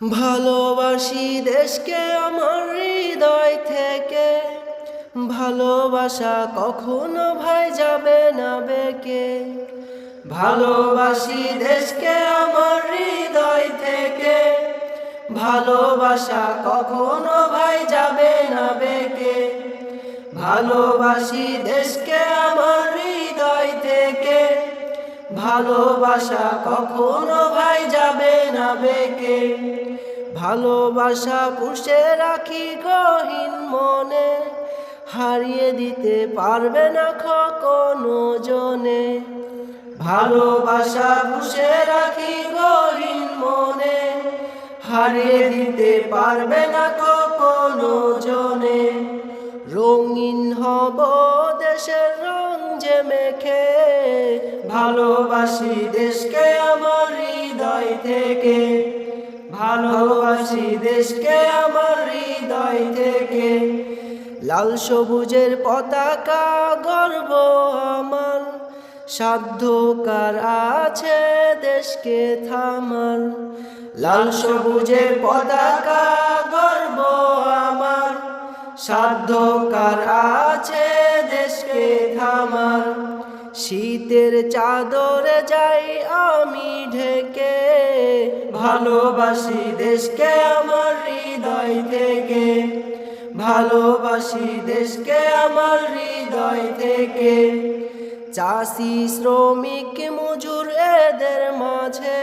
ভালোবাসি দেশকে আমার হৃদয় থেকে, ভালোবাসা কখনো ভাই যাবে না বেকে। ভালোবাসি দেশকে আমার হৃদয় থেকে, ভালোবাসা কখনো ভাই যাবে না বেকে। ভালোবাসি দেশকে আমার হৃদয় থেকে, ভালোবাসা কখনো ভাই যাবে না বেকে। ভালোবাসা পুষে রাখি গহীন মনে, হারিয়ে দিতে পারবে না কখনো জনে। ভালোবাসা পুষে রাখি গহীন মনে, হারিয়ে দিতে পারবে না কখনো জনে। রঙিন হব দেশের রং যে মেখে, ভালোবাসি দেশকে আমার হৃদয় থেকে। ভালোবাসি দেশকে আমার হৃদয় থেকে। লাল সবুজের পতাকা গর্ব আমার, সাধ্য কার আছে দেশকে থামার। লাল সবুজের পতাকা গর্ব আমার, সাধ্য কার আছে দেশকে থামার। শীতের চাদরে যাই আমি ঢেকে, ভালোবাসি দেশকে আমার হৃদয় থেকে। ভালোবাসি দেশকে আমার হৃদয় থেকে। চাষি শ্রমিক মজুর এদের মাঝে,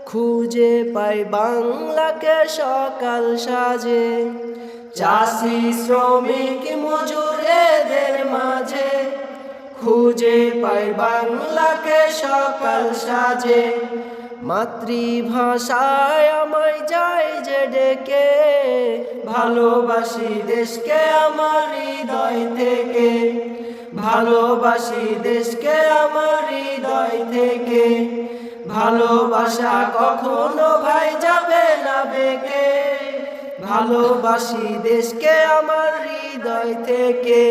খুঁজে পাই বাংলাকে সকাল সাজে। চাষি শ্রমিক মজুর এদের মাঝে, খুঁজে পাই বাংলাকে সকাল সাজে। মাতৃভাষায় আমায় যাই যে ডেকে, ভালোবাসি দেশকে আমার হৃদয় থেকে। ভালোবাসি দেশকে আমার হৃদয় থেকে। ভালোবাসা কখনো ভাই যাবে না বেকে। ভালোবাসি দেশকে আমার হৃদয় থেকে।